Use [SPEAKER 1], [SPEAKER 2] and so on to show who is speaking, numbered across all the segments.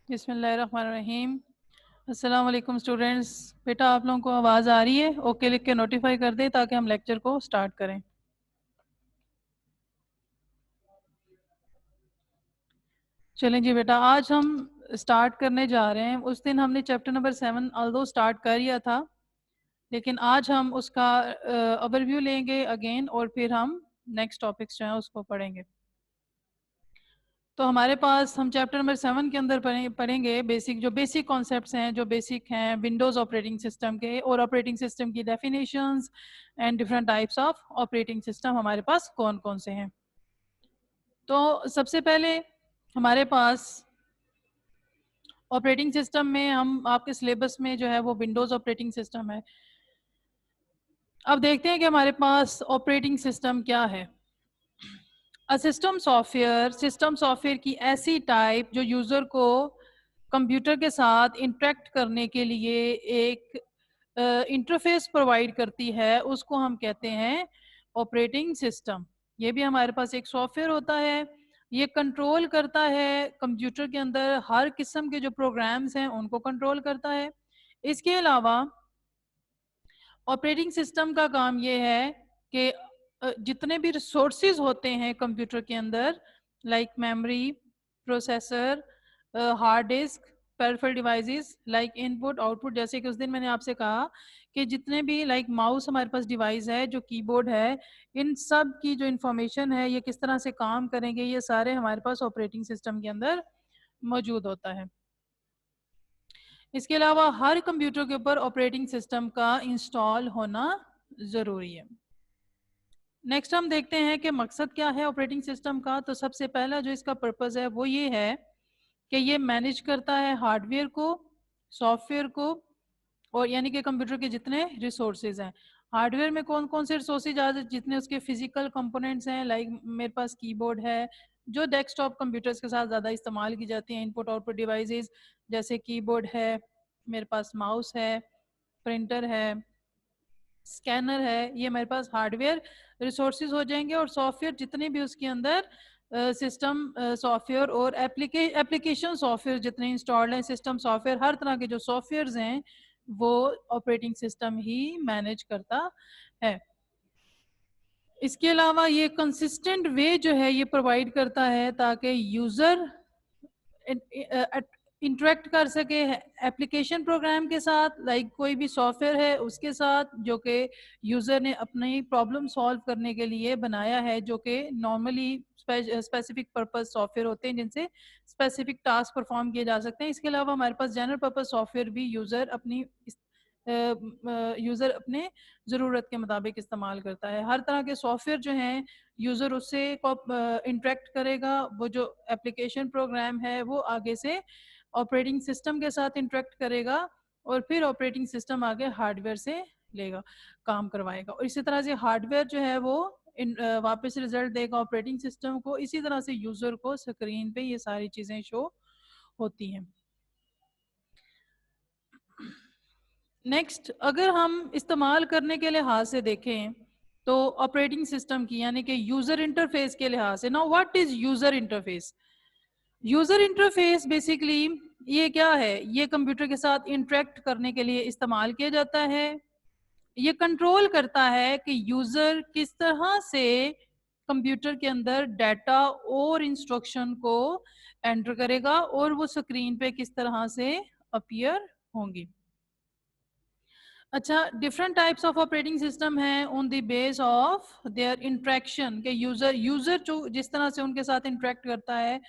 [SPEAKER 1] बिस्मिल्लाहिर्रहमानिर्रहीम। अस्सलाम वालेकुम स्टूडेंट्स। बेटा आप लोगों को आवाज़ आ रही है? ओके लिख के नोटिफाई कर दें ताकि हम लेक्चर को स्टार्ट करें। चलें जी बेटा, आज हम स्टार्ट करने जा रहे हैं। उस दिन हमने चैप्टर नंबर 7 ऑल्दो स्टार्ट कर लिया था, लेकिन आज हम उसका ओवरव्यू लेंगे अगेन और फिर हम नेक्स्ट टॉपिक्स जो हैं उसको पढ़ेंगे। तो हमारे पास हम चैप्टर नंबर 7 के अंदर पढ़ेंगे जो बेसिक कॉन्सेप्ट्स हैं, जो बेसिक हैं विंडोज़ ऑपरेटिंग सिस्टम के, और ऑपरेटिंग सिस्टम की definitions and different types of operating system हमारे पास कौन कौन से हैं। तो सबसे पहले हमारे पास ऑपरेटिंग सिस्टम में हम आपके सिलेबस में जो है वो विंडोज़ ऑपरेटिंग सिस्टम है। अब देखते हैं कि हमारे पास ऑपरेटिंग सिस्टम क्या है। सिस्टम सॉफ्टवेयर की ऐसी टाइप जो यूज़र को कंप्यूटर के साथ इंटरेक्ट करने के लिए एक इंटरफेस प्रोवाइड करती है, उसको हम कहते हैं ऑपरेटिंग सिस्टम। ये भी हमारे पास एक सॉफ्टवेयर होता है, ये कंट्रोल करता है कंप्यूटर के अंदर हर किस्म के जो प्रोग्राम्स हैं उनको कंट्रोल करता है। इसके अलावा ऑपरेटिंग सिस्टम का काम ये है कि जितने भी रिसोर्सेज होते हैं कंप्यूटर के अंदर, like memory, processor, hard disk, peripheral devices like input output, जैसे कि उस दिन मैंने आपसे कहा कि जितने भी लाइक माउस हमारे पास डिवाइस है, जो कीबोर्ड है, इन सब की जो इंफॉर्मेशन है ये किस तरह से काम करेंगे, ये सारे हमारे पास ऑपरेटिंग सिस्टम के अंदर मौजूद होता है। इसके अलावा हर कंप्यूटर के ऊपर ऑपरेटिंग सिस्टम का इंस्टॉल होना ज़रूरी है। नेक्स्ट हम देखते हैं कि मकसद क्या है ऑपरेटिंग सिस्टम का। तो सबसे पहला जो इसका पर्पज़ है वो ये है कि ये मैनेज करता है हार्डवेयर को, सॉफ्टवेयर को, और यानी कि कंप्यूटर के जितने रिसोर्सेज हैं। हार्डवेयर में कौन कौन से रिसोर्सेज आ जाते, जितने उसके फिजिकल कंपोनेंट्स हैं, लाइक मेरे पास कीबोर्ड है जो डेस्कटॉप कंप्यूटर्स के साथ ज़्यादा इस्तेमाल की जाती हैं, इनपुट आउटपुट डिवाइसेस जैसे कीबोर्ड है, मेरे पास माउस है, प्रिंटर है, स्कैनर है, ये मेरे पास हार्डवेयर रिसोर्सेज हो जाएंगे। और सॉफ्टवेयर जितने भी उसके अंदर सिस्टम सॉफ्टवेयर और एप्लीकेशन सॉफ्टवेयर जितने इंस्टॉल्ड हैं, सिस्टम सॉफ्टवेयर, हर तरह के जो सॉफ्टवेयर्स हैं वो ऑपरेटिंग सिस्टम ही मैनेज करता है। इसके अलावा ये कंसिस्टेंट वे जो है ये प्रोवाइड करता है ताकि यूज़र इंटरेक्ट कर सके एप्लीकेशन प्रोग्राम के साथ, लाइक कोई भी सॉफ्टवेयर है उसके साथ जो कि यूज़र ने अपनी प्रॉब्लम सॉल्व करने के लिए बनाया है, जो कि नॉर्मली स्पेसिफिक पर्पस सॉफ्टवेयर होते हैं जिनसे स्पेसिफिक टास्क परफॉर्म किए जा सकते हैं। इसके अलावा हमारे पास जनरल पर्पस सॉफ्टवेयर भी यूज़र अपने ज़रूरत के मुताबिक इस्तेमाल करता है। हर तरह के सॉफ्टवेयर जो हैं यूज़र उससे इंटरेक्ट करेगा, वो जो एप्लीकेशन प्रोग्राम है वो आगे से ऑपरेटिंग सिस्टम के साथ इंटरेक्ट करेगा और फिर ऑपरेटिंग सिस्टम आगे हार्डवेयर से लेगा, काम करवाएगा, और इसी तरह से हार्डवेयर जो है वो वापस रिजल्ट देगा ऑपरेटिंग सिस्टम को। इसी तरह से यूज़र को स्क्रीन पे ये सारी चीज़ें शो होती हैं। नेक्स्ट, अगर हम इस्तेमाल करने के लिहाज से देखें तो ऑपरेटिंग सिस्टम की, यानी कि यूज़र इंटरफेस के लिहाज से, now what is user interface? User interface basically ये क्या है, ये कंप्यूटर के साथ इंटरेक्ट करने के लिए इस्तेमाल किया जाता है। ये कंट्रोल करता है कि यूज़र किस तरह से कंप्यूटर के अंदर डाटा और इंस्ट्रक्शन को एंटर करेगा और वो स्क्रीन पे किस तरह से अपीयर होंगी। अच्छा, different types of operating system हैं on the base of their interaction के यूज़र जो जिस तरह से उनके साथ इंटरेक्ट करता है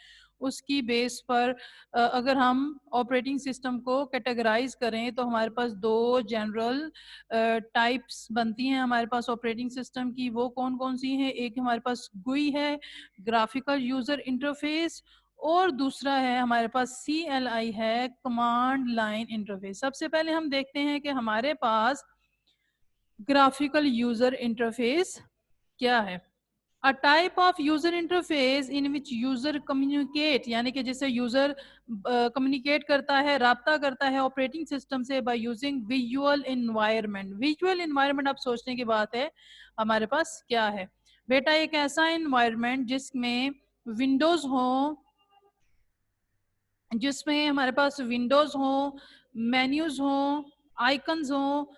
[SPEAKER 1] उसकी बेस पर अगर हम ऑपरेटिंग सिस्टम को कैटेगराइज करें तो हमारे पास दो जनरल टाइप्स बनती हैं हमारे पास ऑपरेटिंग सिस्टम की। वो कौन कौन सी हैं? एक हमारे पास गुई है, ग्राफिकल यूज़र इंटरफेस, और दूसरा है हमारे पास CLI है, कमांड लाइन इंटरफेस। सबसे पहले हम देखते हैं कि हमारे पास ग्राफिकल यूजर इंटरफेस क्या है। A type of user interface in which user communicate, यानी कि जिससे यूजर कम्युनिकेट करता है, राब्ता करता है ऑपरेटिंग सिस्टम से by using visual environment. Visual environment आप सोचने की बात है हमारे पास क्या है बेटा, एक ऐसा इन्वायरमेंट जिसमें विंडोज हो, जिसमें हमारे पास विंडोज हो, मेन्यूज हो, आइकन्स हो।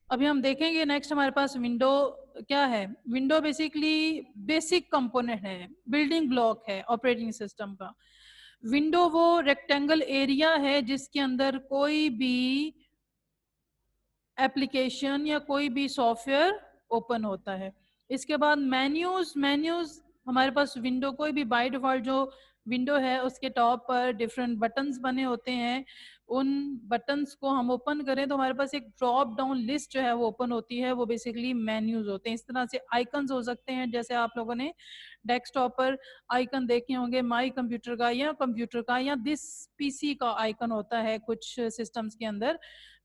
[SPEAKER 1] अभी हम देखेंगे नेक्स्ट हमारे पास विंडो क्या है। विंडो बेसिकली बेसिक कंपोनेंट है, बिल्डिंग ब्लॉक है ऑपरेटिंग सिस्टम का। विंडो वो रेक्टेंगल एरिया है जिसके अंदर कोई भी एप्लीकेशन या कोई भी सॉफ्टवेयर ओपन होता है। इसके बाद मेन्यूज हमारे पास विंडो कोई भी बाय डिफॉल्ट जो विंडो है उसके टॉप पर डिफरेंट बटन्स बने होते हैं। उन बटन्स को हम ओपन करें तो हमारे पास एक ड्रॉप डाउन लिस्ट जो है वो ओपन होती है, वो बेसिकली मेन्यूज होते हैं। इस तरह से आइकन्स हो सकते हैं, जैसे आप लोगों ने डेस्कटॉप पर आइकन देखे होंगे माई कंप्यूटर का या दिस पीसी का आइकन होता है कुछ सिस्टम्स के अंदर।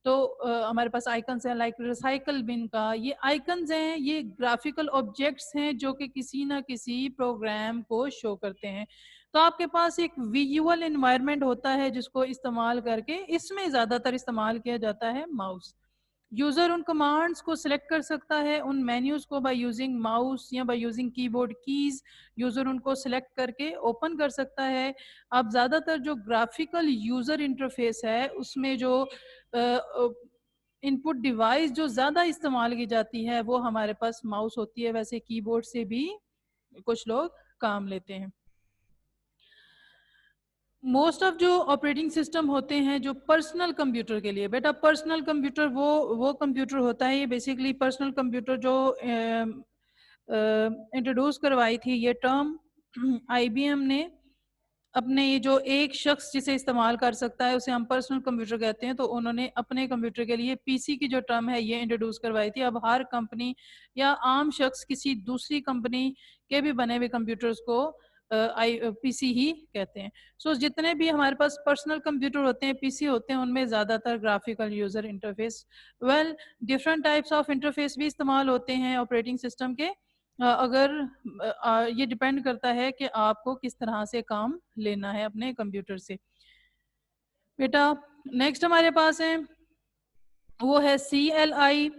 [SPEAKER 1] तो हमारे पास आइकन्स हैं लाइक रिसाइकल बिन का। ये आइकन्स हैं, ये ग्राफिकल ऑब्जेक्ट्स हैं जो कि किसी ना किसी प्रोग्राम को शो करते हैं। तो आपके पास एक विजुअल एनवायरनमेंट होता है जिसको इस्तेमाल करके, इसमें ज्यादातर इस्तेमाल किया जाता है माउस। यूजर उन कमांड्स को सिलेक्ट कर सकता है, उन मेन्यूज को बाय यूजिंग माउस या by using keyboard keys user उनको सिलेक्ट करके ओपन कर सकता है। अब ज्यादातर जो ग्राफिकल यूजर इंटरफेस है उसमें जो इनपुट डिवाइस जो ज्यादा इस्तेमाल की जाती है वो हमारे पास माउस होती है। वैसे कीबोर्ड से भी कुछ लोग काम लेते हैं। मोस्ट ऑफ जो ऑपरेटिंग सिस्टम होते हैं जो पर्सनल कंप्यूटर के लिए, बेटा पर्सनल कंप्यूटर वो कंप्यूटर होता है, ये बेसिकली पर्सनल कंप्यूटर जो इंट्रोड्यूस करवाई थी ये टर्म आईबीएम ने। अपने ये जो एक शख्स जिसे इस्तेमाल कर सकता है उसे हम पर्सनल कंप्यूटर कहते हैं, तो उन्होंने अपने कंप्यूटर के लिए पीसी की जो टर्म है ये इंट्रोड्यूस करवाई थी। अब हर कंपनी या आम शख्स किसी दूसरी कंपनी के भी बने हुए कंप्यूटर्स को पीसी ही कहते हैं। सो जितने भी हमारे पास पर्सनल कंप्यूटर होते हैं, पीसी होते हैं, उनमें ज़्यादातर graphical user interface different types of interface भी इस्तेमाल होते हैं ऑपरेटिंग सिस्टम के। अगर ये डिपेंड करता है कि आपको किस तरह से काम लेना है अपने कंप्यूटर से। बेटा नेक्स्ट हमारे पास है वो है CLI।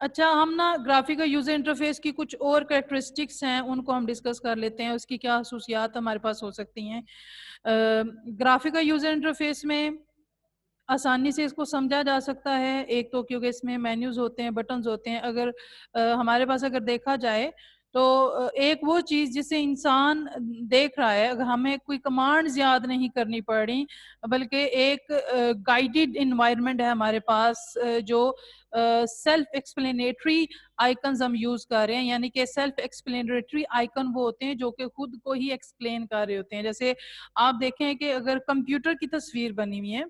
[SPEAKER 1] अच्छा, हम ना ग्राफिकल यूजर इंटरफेस की कुछ और कैरेक्टरिस्टिक्स हैं उनको हम डिस्कस कर लेते हैं, उसकी क्या खसूसियात हमारे पास हो सकती हैं। ग्राफिकल यूजर इंटरफेस में आसानी से इसको समझा जा सकता है, एक तो क्योंकि इसमें मेन्यूज होते हैं, बटन्स होते हैं। अगर हमारे पास अगर देखा जाए तो एक वो चीज़ जिसे इंसान देख रहा है, अगर हमें कोई कमांड्स याद नहीं करनी पड़ रही बल्कि एक गाइडेड इन्वायरमेंट है हमारे पास, जो सेल्फ एक्सप्लेनेटरी आइकन्स हम यूज कर रहे हैं। यानी कि सेल्फ एक्सप्लेनेटरी आइकन वो होते हैं जो कि खुद को ही एक्सप्लेन कर रहे होते हैं। जैसे आप देखें कि अगर कंप्यूटर की तस्वीर बनी हुई है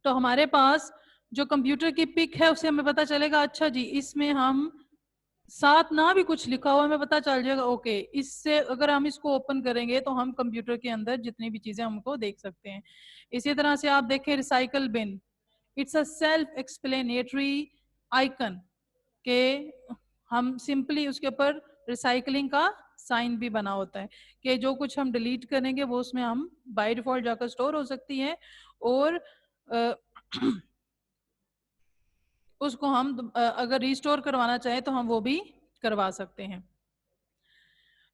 [SPEAKER 1] तो हमारे पास जो कंप्यूटर की पिक है उसे हमें पता चलेगा, अच्छा जी इसमें हम साथ ना भी कुछ लिखा हुआ हमें पता चल जाएगा, ओके इससे अगर हम इसको ओपन करेंगे तो हम कंप्यूटर के अंदर जितनी भी चीजें हमको देख सकते हैं। इसी तरह से आप देखें recycle bin, it's a self explanatory icon के हम सिंपली उसके ऊपर रिसाइकलिंग का साइन भी बना होता है कि जो कुछ हम डिलीट करेंगे वो उसमें हम बाय डिफॉल्ट जाकर स्टोर हो सकती है और उसको हम अगर रिस्टोर करवाना चाहें तो हम वो भी करवा सकते हैं।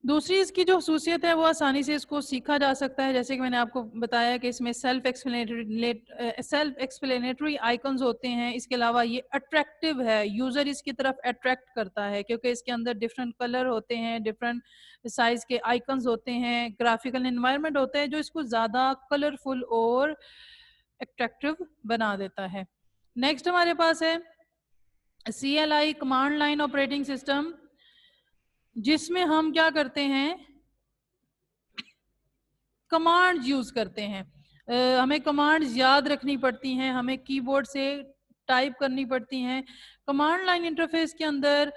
[SPEAKER 1] दूसरी इसकी जो खसूसियत है वो आसानी से इसको सीखा जा सकता है। जैसे कि मैंने आपको बताया कि इसमें सेल्फ एक्सप्लेनेटरी आइकन्स होते हैं। इसके अलावा ये अट्रैक्टिव है, यूजर इसकी तरफ अट्रैक्ट करता है क्योंकि इसके अंदर डिफरेंट कलर होते हैं, डिफरेंट साइज के आइकन्स होते हैं, ग्राफिकल एनवायरनमेंट होता है जो इसको ज्यादा कलरफुल और अट्रैक्टिव बना देता है। नेक्स्ट हमारे पास है CLI command line operating system, जिसमें हम क्या करते हैं कमांड्स यूज करते हैं। हमें कमांड्स याद रखनी पड़ती हैं, हमें कीबोर्ड से टाइप करनी पड़ती हैं। कमांड लाइन इंटरफेस के अंदर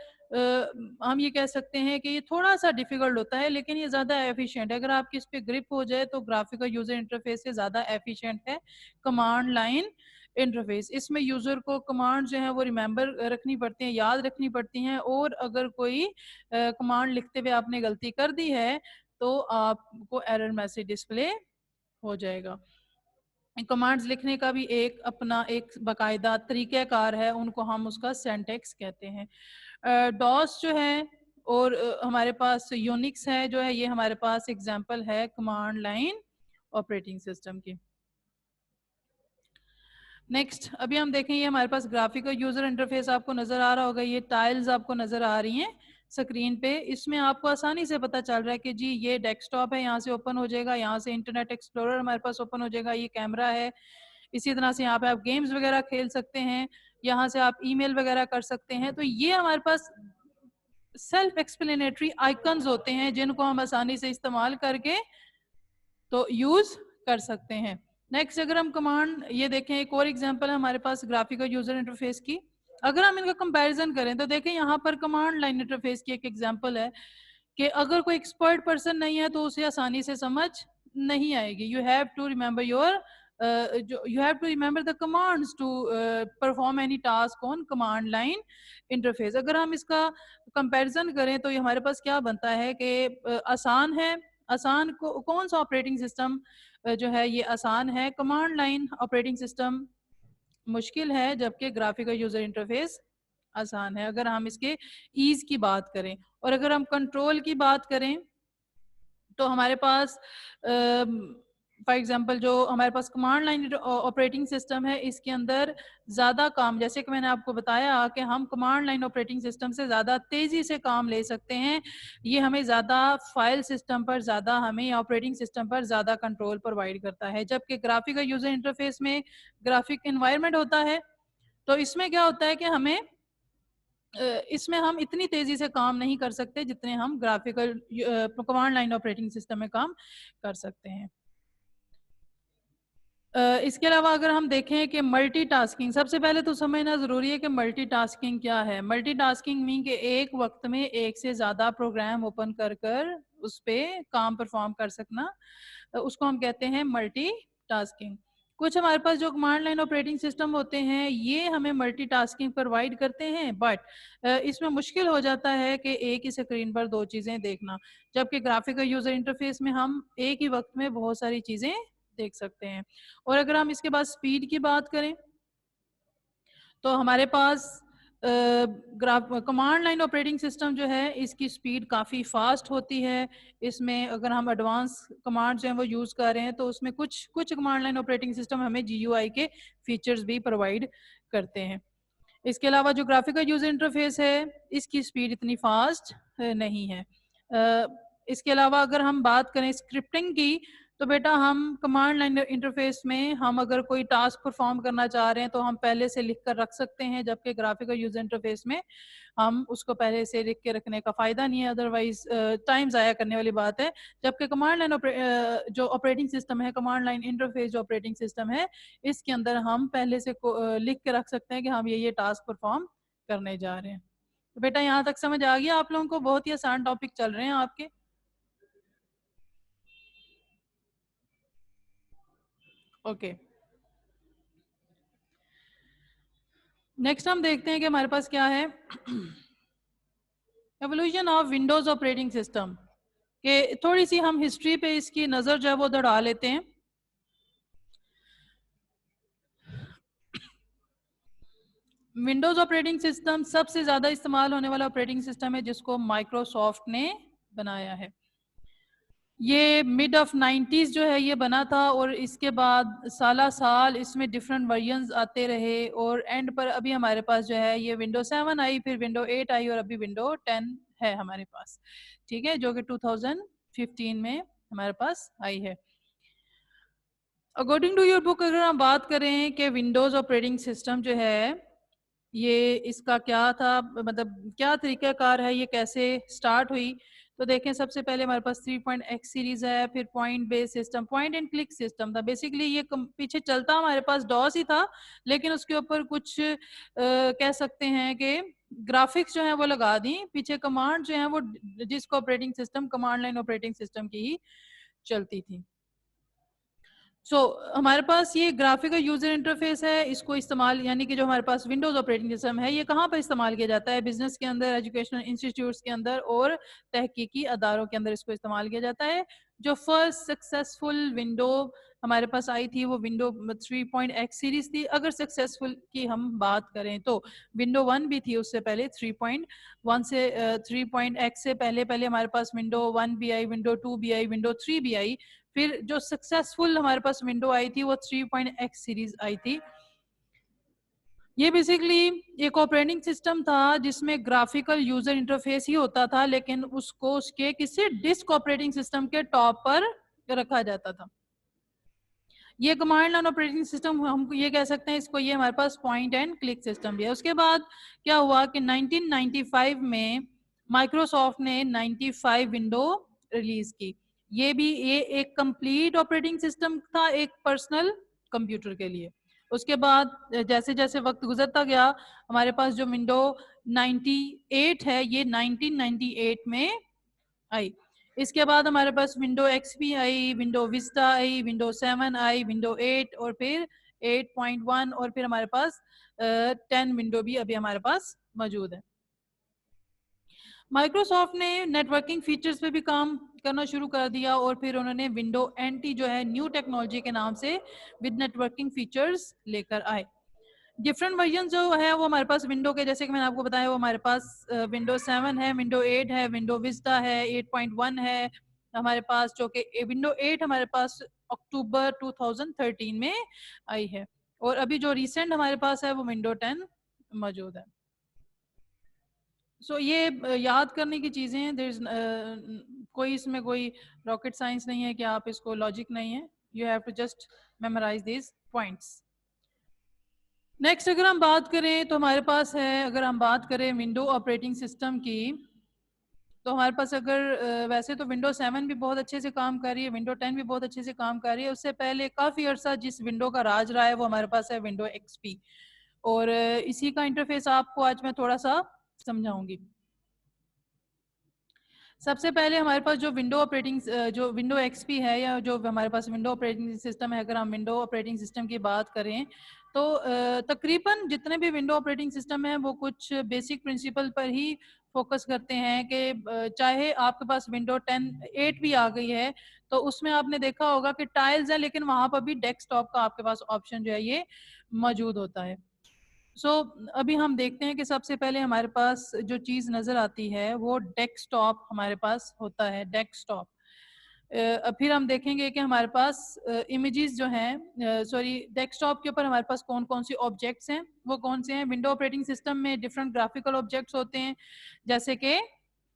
[SPEAKER 1] हम ये कह सकते हैं कि ये थोड़ा सा डिफिकल्ट होता है लेकिन ये ज़्यादा एफिशिएंट है। अगर आपकी इस पे ग्रिप हो जाए तो ग्राफिकल यूजर इंटरफेस से ज़्यादा एफिशिएंट है कमांड लाइन इंटरफेस। इसमें यूजर को कमांड जो है वो रिमेंबर रखनी पड़ती हैं, याद रखनी पड़ती हैं, और अगर कोई कमांड लिखते हुए आपने गलती कर दी है तो आपको एरर मैसेज डिस्प्ले हो जाएगा। कमांड्स लिखने का भी एक अपना एक बाकायदा तरीक़ाकार है, उनको हम उसका सिंटैक्स कहते हैं। डॉस जो है और हमारे पास यूनिक्स है जो है, ये हमारे पास एग्जांपल है कमांड लाइन ऑपरेटिंग सिस्टम की। नेक्स्ट अभी हम देखें, ये हमारे पास ग्राफिकल यूजर इंटरफेस आपको नजर आ रहा होगा, ये टाइल्स आपको नजर आ रही हैं स्क्रीन पे। इसमें आपको आसानी से पता चल रहा है कि जी ये डेस्कटॉप है, यहाँ से ओपन हो जाएगा, यहाँ से इंटरनेट एक्सप्लोरर हमारे पास ओपन हो जाएगा, ये कैमरा है। इसी तरह से यहाँ पे आप गेम्स वगैरह खेल सकते हैं, यहाँ से आप ईमेल वगैरह कर सकते हैं। तो ये हमारे पास सेल्फ एक्सप्लेनेटरी आइकन्स होते हैं जिनको हम आसानी से इस्तेमाल करके तो यूज कर सकते हैं। नेक्स्ट अगर हम कमांड ये देखें, एक और एग्जांपल है हमारे पास ग्राफिकल यूजर इंटरफेस की। अगर हम इनका कंपैरिजन करें तो देखें यहाँ पर कमांड लाइन इंटरफेस की एक एग्जांपल है कि अगर कोई एक्सपर्ट पर्सन नहीं है तो उसे आसानी से समझ नहीं आएगी। You have to remember your you have to remember the commands to perform any task on command line interface. अगर हम इसका कंपैरिजन करें तो ये हमारे पास क्या बनता है कि आसान है। आसान कौन सा ऑपरेटिंग सिस्टम जो है ये आसान है? कमांड लाइन ऑपरेटिंग सिस्टम मुश्किल है, जबकि ग्राफिकल यूजर इंटरफेस आसान है अगर हम इसके ईज की बात करें। और अगर हम कंट्रोल की बात करें तो हमारे पास फॉर एग्जांपल जो हमारे पास कमांड लाइन ऑपरेटिंग सिस्टम है इसके अंदर ज़्यादा काम, जैसे कि मैंने आपको बताया कि हम कमांड लाइन ऑपरेटिंग सिस्टम से ज़्यादा तेज़ी से काम ले सकते हैं। ये हमें ज़्यादा फाइल सिस्टम पर, ज़्यादा हमें ऑपरेटिंग सिस्टम पर ज़्यादा कंट्रोल प्रोवाइड करता है। जबकि ग्राफिकल यूज़र इंटरफेस में ग्राफिक इन्वायरमेंट होता है, तो इसमें क्या होता है कि हमें इसमें हम इतनी तेजी से काम नहीं कर सकते जितने हम graphical command line operating system में काम कर सकते हैं। इसके अलावा अगर हम देखें कि मल्टीटास्किंग, सबसे पहले तो समझना ज़रूरी है कि मल्टीटास्किंग क्या है। मल्टीटास्किंग मीन कि एक वक्त में एक से ज़्यादा प्रोग्राम ओपन कर कर उस पर काम परफॉर्म कर सकना, उसको हम कहते हैं मल्टीटास्किंग। कुछ हमारे पास जो कमांड लाइन ऑपरेटिंग सिस्टम होते हैं ये हमें मल्टीटास्किंग प्रोवाइड करते हैं, बट इसमें मुश्किल हो जाता है कि एक ही स्क्रीन पर दो चीज़ें देखना। जबकि ग्राफिकल यूज़र इंटरफेस में हम एक ही वक्त में बहुत सारी चीज़ें देख सकते हैं। और अगर हम इसके बाद स्पीड की बात करें तो हमारे पास कमांड लाइन ऑपरेटिंग सिस्टम जो है इसकी स्पीड काफ़ी फास्ट होती है। इसमें अगर हम एडवांस कमांड जो हैं वो यूज़ कर रहे हैं तो उसमें कुछ कुछ कमांड लाइन ऑपरेटिंग सिस्टम हमें GUI के फीचर्स भी प्रोवाइड करते हैं। इसके अलावा जो ग्राफिकल यूज़र इंटरफेस है इसकी स्पीड इतनी फास्ट नहीं है। इसके अलावा अगर हम बात करें स्क्रिप्टिंग की तो बेटा हम कमांड लाइन इंटरफेस में हम अगर कोई टास्क परफॉर्म करना चाह रहे हैं तो हम पहले से लिख कर रख सकते हैं, जबकि ग्राफिकल यूजर इंटरफेस में हम उसको पहले से लिख के रखने का फ़ायदा नहीं है, अदरवाइज टाइम ज़ाया करने वाली बात है। जबकि कमांड लाइन जो ऑपरेटिंग सिस्टम है, कमांड लाइन इंटरफेस जो ऑपरेटिंग सिस्टम है इसके अंदर हम पहले से लिख के रख सकते हैं कि हम ये टास्क परफॉर्म करने जा रहे हैं। तो बेटा यहाँ तक समझ आ गया आप लोगों को? बहुत ही आसान टॉपिक चल रहे हैं आपके। ओके, नेक्स्ट हम देखते हैं कि हमारे पास क्या है। Evolution of Windows operating system के थोड़ी सी हम हिस्ट्री पे इसकी नज़र जो है वो दौड़ा लेते हैं। विंडोज ऑपरेटिंग सिस्टम सबसे ज़्यादा इस्तेमाल होने वाला ऑपरेटिंग सिस्टम है जिसको माइक्रोसॉफ्ट ने बनाया है। ये मिड ऑफ 90s जो है ये बना था और इसके बाद साल साल इसमें डिफरेंट वर्जन्स आते रहे और एंड पर अभी हमारे पास जो है ये विंडो 7 आई, फिर विंडो 8 आई और अभी विंडो 10 है हमारे पास, ठीक है, जो कि 2015 में हमारे पास आई है। अकॉर्डिंग टू योर बुक अगर हम बात करें कि विंडोज ऑपरेटिंग सिस्टम जो है ये इसका क्या था, मतलब क्या तरीक़ाकार है, ये कैसे स्टार्ट हुई, तो देखें सबसे पहले हमारे पास 3.x सीरीज है, फिर point based system, point and click system था। बेसिकली ये पीछे चलता हमारे पास डॉस ही था, लेकिन उसके ऊपर कुछ कह सकते हैं कि ग्राफिक्स जो है वो लगा दी, पीछे कमांड जो है वो जिसको operating system command line operating system की ही चलती थी। हमारे पास ये ग्राफिकल यूजर इंटरफेस है, इसको इस्तेमाल यानी कि जो हमारे पास विंडोज ऑपरेटिंग सिस्टम है ये कहाँ पर इस्तेमाल किया जाता है? बिजनेस के अंदर, एजुकेशनल इंस्टीट्यूट्स के अंदर और तहकीकी अदारों के अंदर इसको इस्तेमाल किया जाता है। जो फर्स्ट सक्सेसफुल विंडो हमारे पास आई थी वो विंडो 3.x सीरीज थी। अगर सक्सेसफुल की हम बात करें तो विंडो 1 भी थी उससे पहले, 3.1 से 3.x से पहले पहले हमारे पास विंडो 1 भी आई, विंडो 2 भी आई, विंडो 3 भी आई। फिर जो सक्सेसफुल हमारे पास विंडो आई थी वो 3.x सीरीज आई थी। ये बेसिकली एक ऑपरेटिंग सिस्टम था जिसमें ग्राफिकल यूजर इंटरफेस ही होता था, लेकिन उसको उसके किसी डिस्क ऑपरेटिंग सिस्टम के टॉप पर रखा जाता था। ये कमांड लाइन ऑपरेटिंग सिस्टम हम ये कह सकते हैं इसको, ये हमारे पास पॉइंट एंड क्लिक सिस्टम भी है। उसके बाद क्या हुआ कि 1995 में माइक्रोसॉफ्ट ने 95 विंडो रिलीज की। ये एक कंप्लीट ऑपरेटिंग सिस्टम था एक पर्सनल कंप्यूटर के लिए। उसके बाद जैसे जैसे वक्त गुजरता गया हमारे पास जो विंडो 98 है ये 1998 में आई। इसके बाद हमारे पास विंडो एक्सपी आई, विंडो विस्टा आई, विंडो 7 आई, विंडो 8 और फिर 8.1 और फिर हमारे पास 10 विंडो भी अभी हमारे पास मौजूद है। माइक्रोसॉफ्ट ने नेटवर्किंग फीचर्स पे भी काम करना शुरू कर दिया और फिर उन्होंने विंडो एनटी जो है न्यू टेक्नोलॉजी के नाम से विद नेटवर्किंग फीचर्स लेकर आए। डिफरेंट वर्जन जो है वो हमारे पास विंडो के, जैसे कि मैंने आपको बताया, वो हमारे पास विंडो 7 है, विंडो 8 है, विंडो विस्टा है, 8.1 है हमारे पास, जो कि विंडो 8 हमारे पास अक्टूबर 2013 में आई है और अभी जो रिसेंट हमारे पास है वो विंडो 10 मौजूद है। ये याद करने की चीजें हैं, देयर इज कोई इसमें कोई रॉकेट साइंस नहीं है कि आप इसको लॉजिक नहीं है, you have to just memorise these points. Next अगर हम बात करें तो हमारे पास है, अगर हम बात करें विंडो ऑपरेटिंग सिस्टम की तो हमारे पास अगर वैसे तो विंडो 7 भी बहुत अच्छे से काम कर रही है, विंडो 10 भी बहुत अच्छे से काम कर रही है। उससे पहले काफ़ी अर्सा जिस विंडो का राज रहा है वो हमारे पास है विंडो एक्सपी, और इसी का इंटरफेस आपको आज मैं थोड़ा सा समझाऊंगी। सबसे पहले हमारे पास जो विंडो एक्सपी है या जो हमारे पास विंडो ऑपरेटिंग सिस्टम है, अगर हम विंडो ऑपरेटिंग सिस्टम की बात करें तो तकरीबन जितने भी विंडो ऑपरेटिंग सिस्टम है वो कुछ बेसिक प्रिंसिपल पर ही फोकस करते हैं कि चाहे आपके पास विंडो 8 भी आ गई है तो उसमें आपने देखा होगा कि टाइल्स है, लेकिन वहां पर भी डेस्कटॉप का आपके पास ऑप्शन जो है ये मौजूद होता है। अभी हम देखते हैं कि सबसे पहले हमारे पास जो चीज़ नज़र आती है वो डेस्कटॉप हमारे पास होता है, डेस्कटॉप। फिर हम देखेंगे कि हमारे पास इमेजेस जो हैं, सॉरी, डेस्कटॉप के ऊपर हमारे पास कौन कौन सी ऑब्जेक्ट्स हैं, वो कौन से हैं। विंडो ऑपरेटिंग सिस्टम में डिफरेंट ग्राफिकल ऑब्जेक्ट्स होते हैं, जैसे कि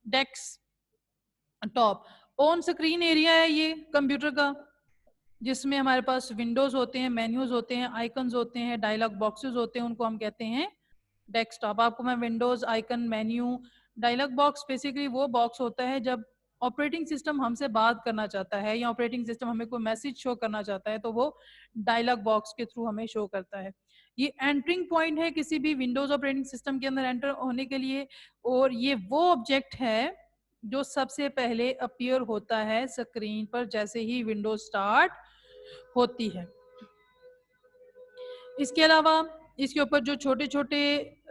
[SPEAKER 1] डेस्कटॉप ऑन स्क्रीन एरिया है ये कंप्यूटर का, जिसमें हमारे पास विंडोज होते हैं, मेन्यूज होते हैं, आइकन्स होते हैं, डायलॉग बॉक्सेस होते हैं, उनको हम कहते हैं डेस्कटॉप। आपको मैं windows, icon, menu, dialog box basically वो बॉक्स होता है जब ऑपरेटिंग सिस्टम हमसे बात करना चाहता है या ऑपरेटिंग सिस्टम हमें कोई मैसेज शो करना चाहता है तो वो डायलॉग बॉक्स के थ्रू हमें शो करता है। ये एंटरिंग पॉइंट है किसी भी विंडोज ऑपरेटिंग सिस्टम के अंदर एंटर होने के लिए, और ये वो ऑब्जेक्ट है जो सबसे पहले अपीयर होता है स्क्रीन पर जैसे ही विंडोज स्टार्ट होती है। इसके अलावा इसके ऊपर जो छोटे छोटे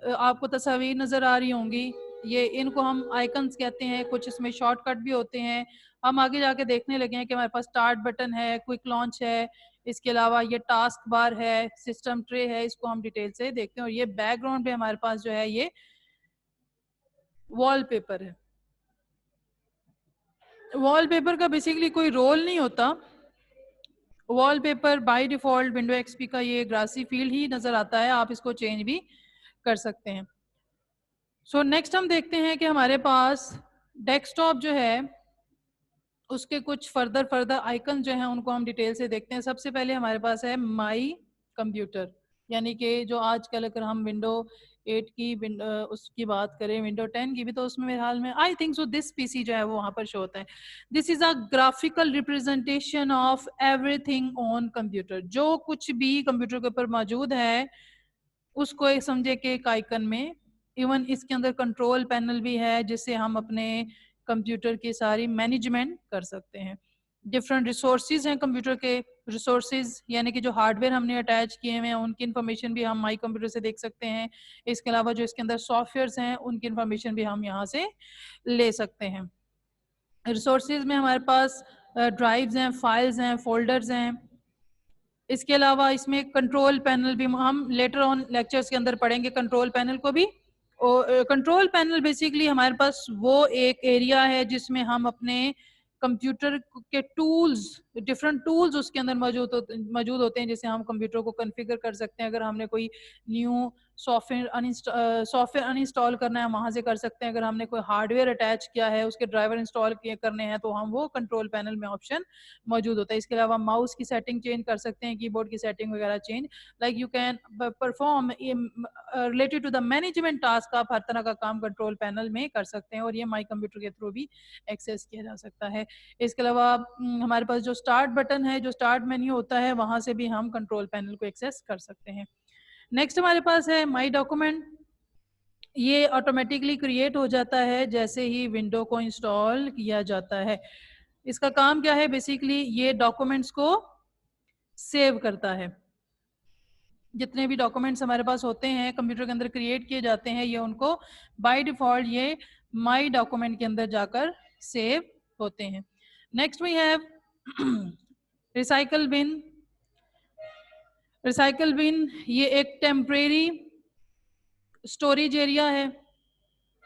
[SPEAKER 1] आपको तस्वीर नजर आ रही होंगी, ये इनको हम आइकन्स कहते हैं, कुछ इसमें शॉर्टकट भी होते हैं। हम आगे जाके देखने लगे हैं कि हमारे पास स्टार्ट बटन है, क्विक लॉन्च है, इसके अलावा ये टास्क बार है, सिस्टम ट्रे है, इसको हम डिटेल से देखते हैं। और ये बैकग्राउंड पे हमारे पास जो है ये वॉलपेपर है। वॉलपेपर का बेसिकली कोई रोल नहीं होता, wallpaper by default window XP का ये ग्रासी फील्ड ही नजर आता है, आप इसको चेंज भी कर सकते हैं। नेक्स्ट हम देखते हैं कि हमारे पास डेस्कटॉप जो है उसके कुछ फर्दर आइकन जो हैं उनको हम डिटेल से देखते हैं। सबसे पहले हमारे पास है माई कंप्यूटर, यानी कि जो आजकल अगर हम विंडो 8 की उसकी बात करें, विंडो 10 की भी, तो उसमें मेरे हाल में I think so this PC जो है वो वहां पर शो होता है। This is a graphical representation of everything on computer. जो कुछ भी कंप्यूटर के ऊपर मौजूद है उसको एक समझे कि एक आइकन में, इवन इसके अंदर कंट्रोल पैनल भी है जिससे हम अपने कंप्यूटर की सारी मैनेजमेंट कर सकते हैं। डिफरेंट रिसोर्सेज हैं कंप्यूटर के, रिसोर्सेज यानी कि जो हार्डवेयर हमने अटैच किए हुए हैं उनकी इन्फॉर्मेशन भी हम माई कंप्यूटर से देख सकते हैं। इसके अलावा जो इसके अंदर सॉफ्टवेयर्स हैं उनकी इन्फॉर्मेशन भी हम यहाँ से ले सकते हैं। रिसोर्सेज में हमारे पास ड्राइव्स हैं, फाइल्स हैं, फोल्डर्स हैं। इसके अलावा इसमें कंट्रोल पैनल भी हम लेटर ऑन लेक्चर्स के अंदर पढ़ेंगे कंट्रोल पैनल को भी। और कंट्रोल पैनल बेसिकली हमारे पास वो एक एरिया है जिसमें हम अपने कंप्यूटर के टूल्स, डिफरेंट टूल्स उसके अंदर मौजूद होते हैं, जिससे हम कंप्यूटर को कॉन्फ़िगर कर सकते हैं। अगर हमने कोई न्यू सॉफ्टवेयर अनइंस्टॉल करना है, वहाँ से कर सकते हैं। अगर हमने कोई हार्डवेयर अटैच किया है, उसके ड्राइवर इंस्टॉल करने हैं, तो हम वो कंट्रोल पैनल में ऑप्शन मौजूद होता है। इसके अलावा माउस की सेटिंग चेंज कर सकते हैं, कीबोर्ड की सेटिंग वगैरह change, like you can perform related to the management task. आप हर तरह का काम कंट्रोल पैनल में कर सकते हैं, और ये माई कंप्यूटर के थ्रू भी एक्सेस किया जा सकता है। इसके अलावा हमारे पास जो स्टार्ट बटन है, जो स्टार्ट मेन्यू होता है, वहाँ से भी हम कंट्रोल पैनल को एक्सेस कर सकते हैं। नेक्स्ट हमारे पास है माई डॉक्यूमेंट। ये ऑटोमेटिकली क्रिएट हो जाता है जैसे ही विंडो को इंस्टॉल किया जाता है। इसका काम क्या है, बेसिकली ये डॉक्यूमेंट्स को सेव करता है। जितने भी डॉक्यूमेंट्स हमारे पास होते हैं कंप्यूटर के अंदर क्रिएट किए जाते हैं, ये उनको बाय डिफॉल्ट ये माई डॉक्यूमेंट के अंदर जाकर सेव होते हैं। Next we have recycle bin. Recycle bin ये एक टेम्परेरी स्टोरेज एरिया है।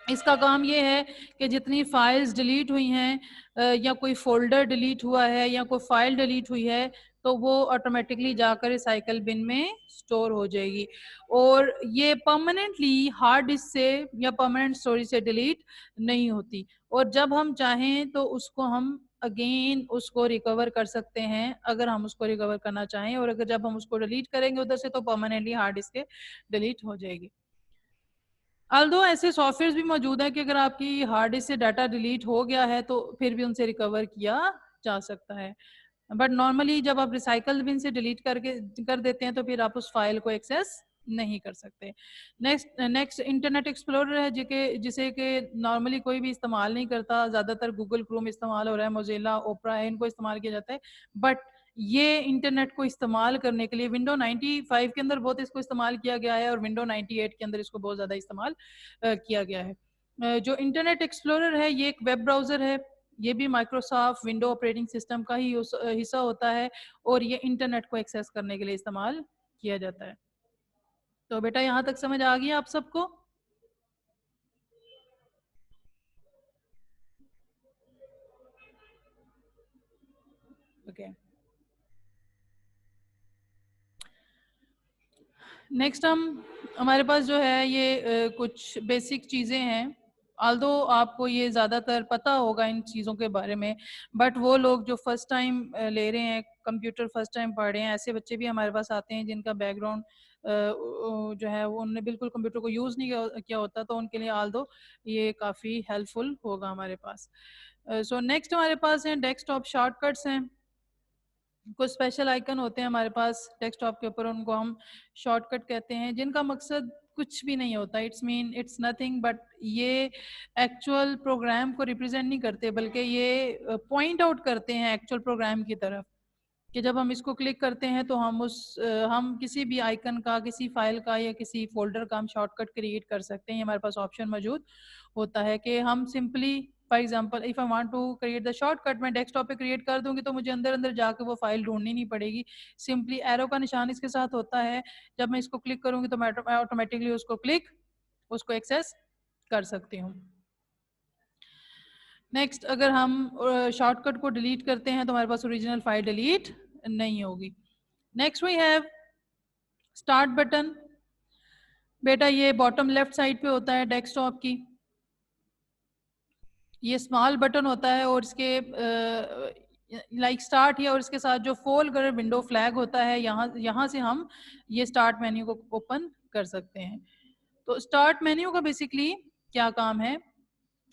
[SPEAKER 1] इसका काम ये है कि जितनी फाइल्स डिलीट हुई हैं या कोई फोल्डर डिलीट हुआ है या कोई फाइल डिलीट हुई है, तो वो ऑटोमेटिकली जाकर रिसाइकल बिन में स्टोर हो जाएगी, और ये परमानेंटली हार्ड डिस्क से या परमानेंट स्टोरेज से डिलीट नहीं होती। और जब हम चाहें तो उसको हम अगेन उसको रिकवर कर सकते हैं, अगर हम उसको रिकवर करना चाहें, और अगर जब हम उसको डिलीट करेंगे उधर से, तो परमानेंटली हार्ड डिस्क से डिलीट हो जाएगी। अल्दो ऐसे सॉफ्टवेयर भी मौजूद है कि अगर आपकी हार्ड डिस्क से डाटा डिलीट हो गया है तो फिर भी उनसे रिकवर किया जा सकता है, बट नॉर्मली जब आप रिसाइकल बिन से डिलीट कर देते हैं तो फिर आप उस फाइल को एक्सेस नहीं कर सकते। नेक्स्ट इंटरनेट एक्सप्लोरर है, जिसे कि नॉर्मली कोई भी इस्तेमाल नहीं करता। ज़्यादातर गूगल क्रोम इस्तेमाल हो रहा है, मोजिला, ओपरा है, इनको इस्तेमाल किया जाता है। बट ये इंटरनेट को इस्तेमाल करने के लिए विंडो 95 के अंदर बहुत इसको इस्तेमाल किया गया है, और विंडो 98 के अंदर इसको बहुत ज़्यादा इस्तेमाल किया गया है। जो इंटरनेट एक्सप्लोरर है ये एक वेब ब्राउज़र है। ये भी माइक्रोसॉफ्ट विंडो ऑपरेटिंग सिस्टम का ही हिस्सा होता है, और ये इंटरनेट को एक्सेस करने के लिए इस्तेमाल किया जाता है। तो बेटा यहाँ तक समझ आ गई आप सबको? ओके, नेक्स्ट हमारे पास जो है ये कुछ बेसिक चीज़ें हैं। आल्दो आपको ये ज़्यादातर पता होगा इन चीज़ों के बारे में, बट वो लोग जो फर्स्ट टाइम ले रहे हैं कंप्यूटर, फर्स्ट टाइम पढ़ रहे हैं, ऐसे बच्चे भी हमारे पास आते हैं जिनका बैकग्राउंड जो है वो उन्होंने बिल्कुल कंप्यूटर को यूज़ नहीं किया होता, तो उनके लिए आल्दो ये काफ़ी हेल्पफुल होगा हमारे पास। सो नेक्स्ट हमारे पास हैं डेस्कटॉप शॉर्टकट्स हैं। कुछ स्पेशल आइकन होते हैं हमारे पास डेस्कटॉप के ऊपर, उनको हम शॉर्टकट कहते हैं, जिनका मकसद कुछ भी नहीं होता। इट्स नथिंग बट ये एक्चुअल प्रोग्राम को रिप्रेजेंट नहीं करते, बल्कि ये पॉइंट आउट करते हैं एक्चुअल प्रोग्राम की तरफ, कि जब हम इसको क्लिक करते हैं तो हम किसी भी आइकन का, किसी फाइल का या किसी फोल्डर का हम शॉर्टकट क्रिएट कर सकते हैं। हमारे पास ऑप्शन मौजूद होता है कि हम simply, for example if I want to create the shortcut, मैं डेस्कटॉप पे क्रिएट कर दूंगी तो मुझे अंदर अंदर जाके वो फाइल ढूंढनी नहीं पड़ेगी। सिंपली एरो का निशान इसके साथ होता है, जब मैं इसको क्लिक करूंगी तो मैं ऑटोमेटिकली उसको एक्सेस कर सकती हूँ। नेक्स्ट, अगर हम शॉर्टकट को डिलीट करते हैं तो हमारे पास ओरिजिनल फाइल डिलीट नहीं होगी। Next we have start button. बेटा ये बॉटम लेफ्ट साइड पे होता है डेस्कटॉप की, ये स्मॉल बटन होता है, और इसके लाइक स्टार्ट है, और इसके साथ जो फोल्ड कर विंडो फ्लैग होता है, यहाँ से हम ये स्टार्ट मेन्यू को ओपन कर सकते हैं। तो स्टार्ट मेन्यू का बेसिकली क्या काम है,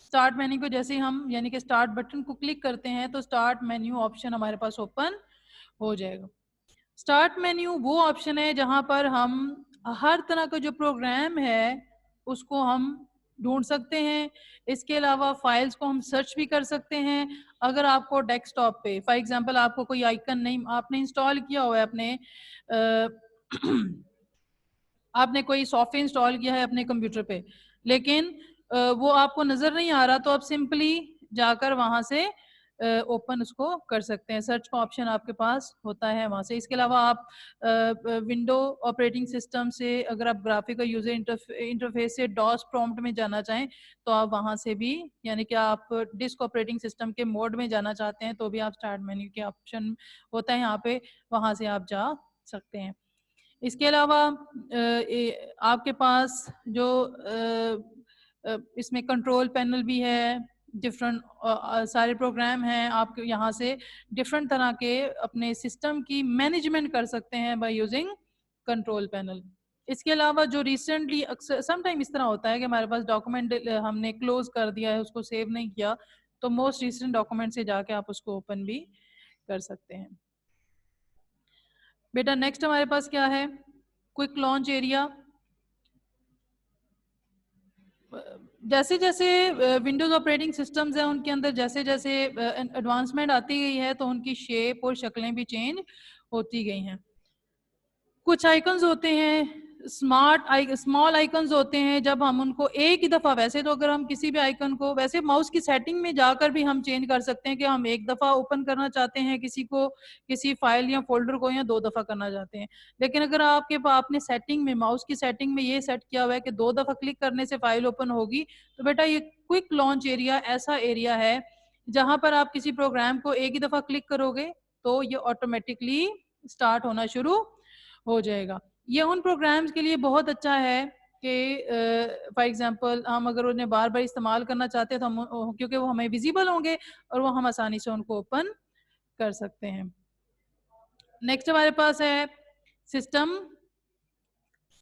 [SPEAKER 1] स्टार्ट मेन्यू को जैसे हम यानी कि स्टार्ट बटन को क्लिक करते हैं तो स्टार्ट मेन्यू ऑप्शन हमारे पास ओपन हो जाएगा। स्टार्ट मेन्यू वो ऑप्शन है जहां पर हम हर तरह का जो प्रोग्राम है उसको हम ढूंढ सकते हैं। इसके अलावा फाइल्स को हम सर्च भी कर सकते हैं। अगर आपको डेस्कटॉप पे फॉर एग्जांपल आपको कोई आइकन नहीं, आपने इंस्टॉल किया हुआ है अपने आपने कोई सॉफ्टवेयर इंस्टॉल किया है अपने कंप्यूटर पे, लेकिन वो आपको नजर नहीं आ रहा, तो आप सिंपली जाकर वहां से ओपन उसको कर सकते हैं। सर्च का ऑप्शन आपके पास होता है वहाँ से। इसके अलावा आप विंडो ऑपरेटिंग सिस्टम से अगर आप ग्राफिकल यूजर इंटरफेस से डॉस प्रॉम्प्ट में जाना चाहें तो आप वहाँ से भी, यानी कि आप डिस्क ऑपरेटिंग सिस्टम के मोड में जाना चाहते हैं तो भी आप स्टार्ट मेन्यू के ऑप्शन होता है यहाँ पे, वहाँ से आप जा सकते हैं। इसके अलावा आपके पास जो इसमें कंट्रोल पैनल भी है, डिफरेंट सारे प्रोग्राम हैं, आप यहाँ से डिफरेंट तरह के अपने सिस्टम की मैनेजमेंट कर सकते हैं बाय यूजिंग कंट्रोल पैनल। इसके अलावा जो रिसेंटली अक्सर समटाइम इस तरह होता है कि हमारे पास डॉक्यूमेंट हमने क्लोज कर दिया है, उसको सेव नहीं किया, तो मोस्ट रिसेंट डॉक्यूमेंट से जाके आप उसको ओपन भी कर सकते हैं। बेटा नेक्स्ट हमारे पास क्या है, क्विक लॉन्च एरिया। जैसे जैसे विंडोज ऑपरेटिंग सिस्टम्स हैं उनके अंदर जैसे जैसे एडवांसमेंट आती गई है तो उनकी शेप और शक्लें भी चेंज होती गई हैं। कुछ आइकन्स होते हैं स्मॉल आइकन्स होते हैं, जब हम उनको एक ही दफ़ा, वैसे तो अगर हम किसी भी आइकन को वैसे माउस की सेटिंग में जाकर भी हम चेंज कर सकते हैं कि हम एक दफ़ा ओपन करना चाहते हैं किसी फाइल या फोल्डर को, या 2 दफ़ा करना चाहते हैं। लेकिन अगर आपने सेटिंग में, माउस की सेटिंग में ये सेट किया हुआ है कि 2 दफ़ा क्लिक करने से फाइल ओपन होगी, तो बेटा ये क्विक लॉन्च एरिया ऐसा एरिया है जहां पर आप किसी प्रोग्राम को एक ही दफ़ा क्लिक करोगे तो ये ऑटोमेटिकली स्टार्ट होना शुरू हो जाएगा। ये उन प्रोग्राम्स के लिए बहुत अच्छा है कि फॉर एग्जांपल हम अगर उन्हें बार बार इस्तेमाल करना चाहते हैं तो हम, क्योंकि वो हमें विजिबल होंगे और वो हम आसानी से उनको ओपन कर सकते हैं। नेक्स्ट हमारे पास है सिस्टम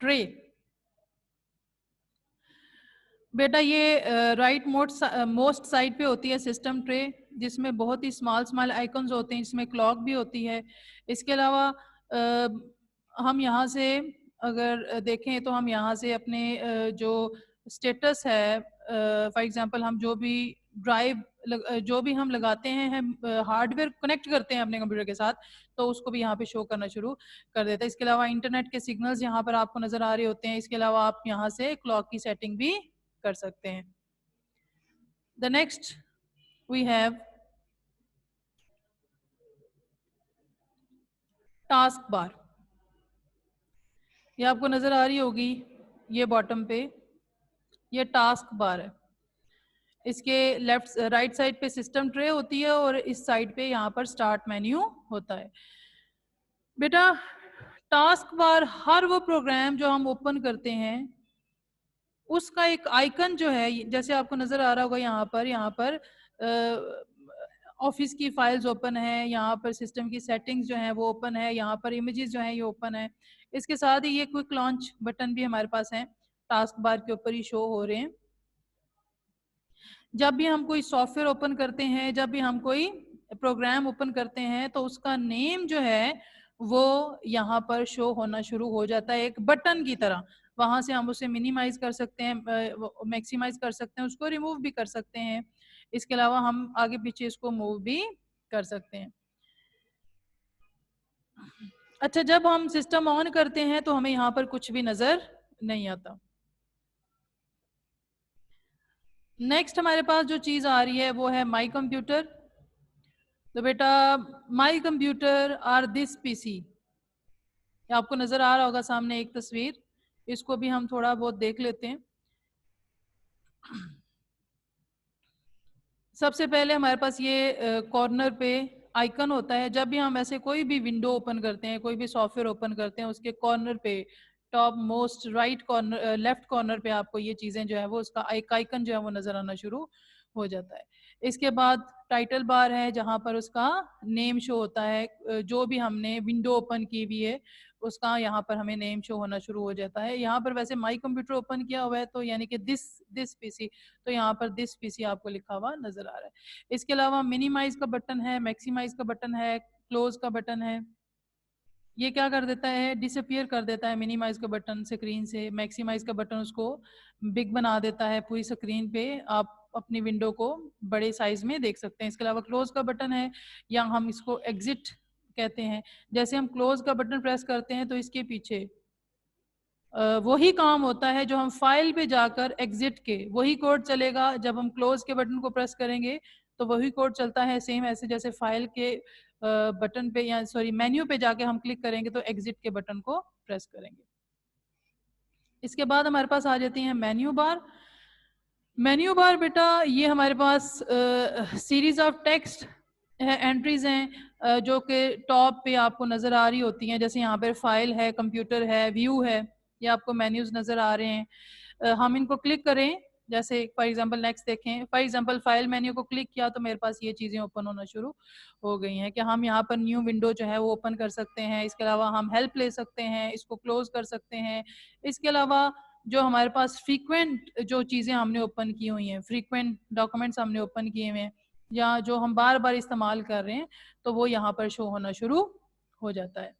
[SPEAKER 1] ट्रे। बेटा ये राइट मोस्ट साइड पे होती है सिस्टम ट्रे, जिसमें बहुत ही स्मॉल आइकन्स होते हैं, जिसमें क्लॉक भी होती है। इसके अलावा हम यहाँ से अगर देखें तो हम यहाँ से अपने जो स्टेटस है, फॉर एग्जांपल हम जो भी जो भी हम लगाते हैं, हम हार्डवेयर कनेक्ट करते हैं अपने कंप्यूटर के साथ, तो उसको भी यहाँ पे शो करना शुरू कर देता है। इसके अलावा इंटरनेट के सिग्नल्स यहाँ पर आपको नजर आ रहे होते हैं। इसके अलावा आप यहाँ से क्लॉक की सेटिंग भी कर सकते हैं। The next we have task bar. ये आपको नजर आ रही होगी, ये बॉटम पे ये टास्क बार है। इसके लेफ्ट राइट साइड पे सिस्टम ट्रे होती है और इस साइड पे यहाँ पर स्टार्ट मेन्यू होता है। बेटा टास्क बार हर वो प्रोग्राम जो हम ओपन करते हैं उसका एक आइकन जो है, जैसे आपको नजर आ रहा होगा यहाँ पर ऑफिस की फाइल्स ओपन है, यहाँ पर सिस्टम की सेटिंग्स जो है वो ओपन है, यहाँ पर इमेजेस जो है ये ओपन है। इसके साथ ही ये क्विक लॉन्च बटन भी हमारे पास है, टास्क बार के ऊपर ही शो हो रहे हैं। जब भी हम कोई सॉफ्टवेयर ओपन करते हैं, जब भी हम कोई प्रोग्राम ओपन करते हैं तो उसका नेम जो है वो यहाँ पर शो होना शुरू हो जाता है एक बटन की तरह। वहां से हम उसे मिनिमाइज कर सकते हैं, मैक्सिमाइज कर सकते हैं, उसको रिमूव भी कर सकते हैं। इसके अलावा हम आगे पीछे इसको मूव भी कर सकते हैं। अच्छा, जब हम सिस्टम ऑन करते हैं तो हमें यहाँ पर कुछ भी नजर नहीं आता। नेक्स्ट हमारे पास जो चीज आ रही है वो है माई कंप्यूटर। तो बेटा my computer or this PC, आपको नजर आ रहा होगा सामने एक तस्वीर, इसको भी हम थोड़ा बहुत देख लेते हैं। सबसे पहले हमारे पास ये कॉर्नर पे आइकन होता है। जब भी हम ऐसे कोई भी विंडो ओपन करते हैं, कोई भी सॉफ्टवेयर ओपन करते हैं, उसके कॉर्नर पे top most right corner left corner पे आपको ये चीजें जो है वो उसका एक आइकन जो है वो नजर आना शुरू हो जाता है। इसके बाद टाइटल बार है जहां पर उसका नेम शो होता है, जो भी हमने विंडो ओपन की हुई है उसका यहाँ पर हमें नेम शो होना शुरू हो जाता है। यहाँ पर वैसे माई कंप्यूटर ओपन किया हुआ है तो यानी कि दिस पीसी, तो यहाँ पर दिस पीसी आपको लिखा हुआ नजर आ रहा है। इसके अलावा मिनिमाइज का बटन है, मैक्सिमाइज का बटन है, क्लोज का बटन है। ये क्या कर देता है, डिसअपियर कर देता है मिनिमाइज का बटन स्क्रीन से। मैक्सिमाइज का बटन उसको बिग बना देता है, पूरी स्क्रीन पे आप अपनी विंडो को बड़े साइज में देख सकते हैं। इसके अलावा क्लोज का बटन है, या हम इसको एग्जिट कहते हैं। जैसे हम क्लोज का बटन प्रेस करते हैं तो इसके पीछे वही काम होता है जो हम फाइल पे जाकर एग्जिट के, वही कोड चलेगा जब हम क्लोज के बटन को प्रेस करेंगे, तो वही कोड चलता है सेम ऐसे जैसे फाइल के बटन पे या सॉरी मेन्यू पे जाके हम क्लिक करेंगे तो एग्जिट के बटन को प्रेस करेंगे। इसके बाद हमारे पास आ जाती है मेन्यू बार। मेन्यू बार बेटा ये हमारे पास सीरीज ऑफ टेक्स्ट एंट्रीज हैं जो कि टॉप पे आपको नज़र आ रही होती हैं, जैसे यहाँ पर फाइल है, कंप्यूटर है, व्यू है, ये आपको मेन्यूज नज़र आ रहे हैं। हम इनको क्लिक करें, जैसे फॉर एग्जांपल नेक्स्ट देखें, फॉर एग्जांपल फाइल मेन्यू को क्लिक किया तो मेरे पास ये चीज़ें ओपन होना शुरू हो गई हैं कि हम यहाँ पर न्यू विंडो जो है वो ओपन कर सकते हैं। इसके अलावा हम हेल्प ले सकते हैं, इसको क्लोज कर सकते हैं। इसके अलावा जो हमारे पास फ्रीक्वेंट जो चीज़ें हमने ओपन की हुई हैं, फ्रीक्वेंट डॉक्यूमेंट्स हमने ओपन किए हुए हैं या जो हम बार बार इस्तेमाल कर रहे हैं तो वो यहाँ पर शो होना शुरू हो जाता है।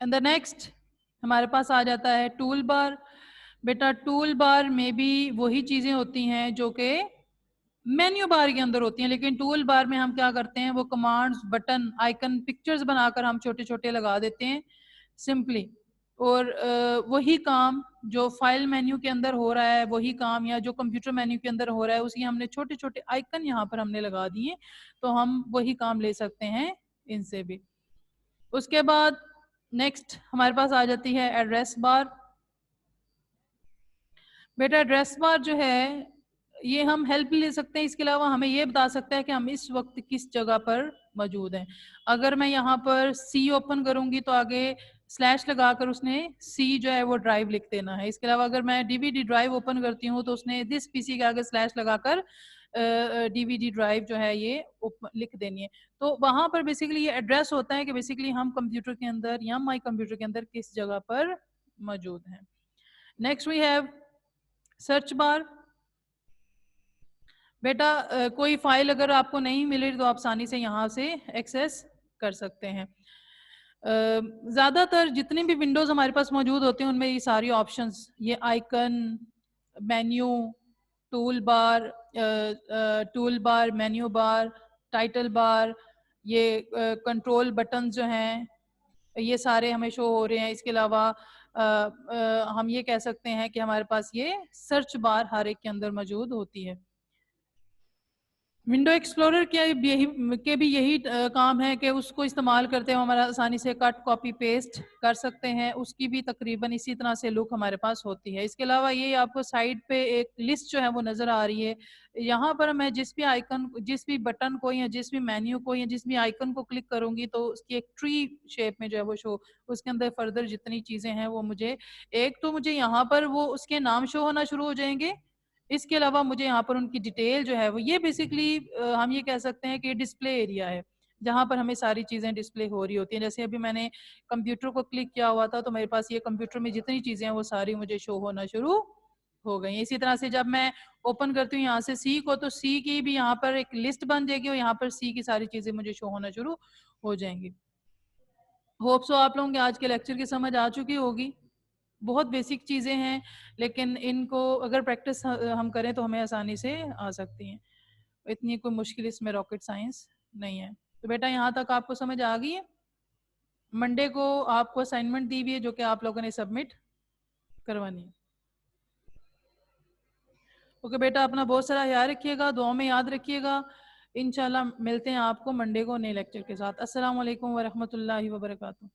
[SPEAKER 1] एंड द नेक्स्ट हमारे पास आ जाता है टूल बार। बेटा टूल बार में भी वही चीज़ें होती हैं जो कि मेन्यू बार के अंदर होती हैं, लेकिन टूल बार में हम क्या करते हैं, वो कमांड्स, बटन, आइकन, पिक्चर्स बनाकर हम छोटे छोटे लगा देते हैं सिंपली। और वही काम जो फाइल मेन्यू के अंदर हो रहा है, वही काम या जो कंप्यूटर मेन्यू के अंदर हो रहा है, उसकी हमने छोटे छोटे आइकन यहाँ पर हमने लगा दिए, तो हम वही काम ले सकते हैं इनसे भी। उसके बाद नेक्स्ट हमारे पास आ जाती है एड्रेस बार। बेटा एड्रेस बार जो है ये हम हेल्प ले सकते हैं, इसके अलावा हमें ये बता सकता है कि हम इस वक्त किस जगह पर मौजूद हैं। अगर मैं यहाँ पर सी ओपन करूंगी तो आगे स्लैश लगाकर उसने सी जो है वो ड्राइव लिख देना है। इसके अलावा अगर मैं डीवीडी ड्राइव ओपन करती हूँ तो उसने दिस पीसी के आगे स्लैश लगाकर डीवीडी ड्राइव जो है ये लिख देनी है। तो वहां पर बेसिकली ये एड्रेस होता है कि बेसिकली हम कंप्यूटर के अंदर या माई कंप्यूटर के अंदर किस जगह पर मौजूद हैं। Next we have search bar. बेटा कोई फाइल अगर आपको नहीं मिले तो आप आसानी से यहाँ से एक्सेस कर सकते हैं। ज़्यादातर जितने भी विंडोज़ हमारे पास मौजूद होते हैं उनमें ये सारी ऑप्शंस, ये icon, menu, tool bar, menu bar, title bar, ये कंट्रोल बटन जो हैं ये सारे हमें शो हो रहे हैं। इसके अलावा हम ये कह सकते हैं कि हमारे पास ये सर्च बार हर एक के अंदर मौजूद होती है। विंडो एक्सप्लोरर के भी यही काम है कि उसको इस्तेमाल करते हुए हमारा आसानी से कट कॉपी पेस्ट कर सकते हैं, उसकी भी तकरीबन इसी तरह से लुक हमारे पास होती है। इसके अलावा ये आपको साइड पे एक लिस्ट जो है वो नज़र आ रही है। यहाँ पर मैं जिस भी आइकन, जिस भी बटन को या जिस भी मेन्यू को या जिस भी आइकन को क्लिक करूंगी तो उसकी एक ट्री शेप में जो है वो शो, उसके अंदर फर्दर जितनी चीज़ें हैं वो मुझे, एक तो मुझे यहाँ पर वो उसके नाम शो होना शुरू हो जाएंगे, इसके अलावा मुझे यहाँ पर उनकी डिटेल जो है वो, ये बेसिकली हम ये कह सकते हैं कि डिस्प्ले एरिया है जहाँ पर हमें सारी चीज़ें डिस्प्ले हो रही होती हैं। जैसे अभी मैंने कंप्यूटर को क्लिक किया हुआ था तो मेरे पास ये कंप्यूटर में जितनी चीज़ें हैं वो सारी मुझे शो होना शुरू हो गई। इसी तरह से जब मैं ओपन करती हूँ यहाँ से सी को तो सी की भी यहाँ पर एक लिस्ट बन जाएगी और यहाँ पर सी की सारी चीज़ें मुझे शो होना शुरू हो जाएंगी। होप सो आप लोगों के आज के लेक्चर की समझ आ चुकी होगी। बहुत बेसिक चीज़ें हैं लेकिन इनको अगर प्रैक्टिस हम करें तो हमें आसानी से आ सकती हैं। इतनी कोई मुश्किल इसमें रॉकेट साइंस नहीं है। तो बेटा यहाँ तक आपको समझ आ गई है। मंडे को आपको असाइनमेंट दी हुई है जो कि आप लोगों ने सबमिट करवानी है। ओके बेटा, अपना बहुत सारा ख्याल रखिएगा, दुआ में याद रखिएगा। इंशाल्लाह मिलते हैं आपको मंडे को नए लेक्चर के साथ। अस्सलाम वालेकुम वरहमतुल्लाहि वबरकातुहू।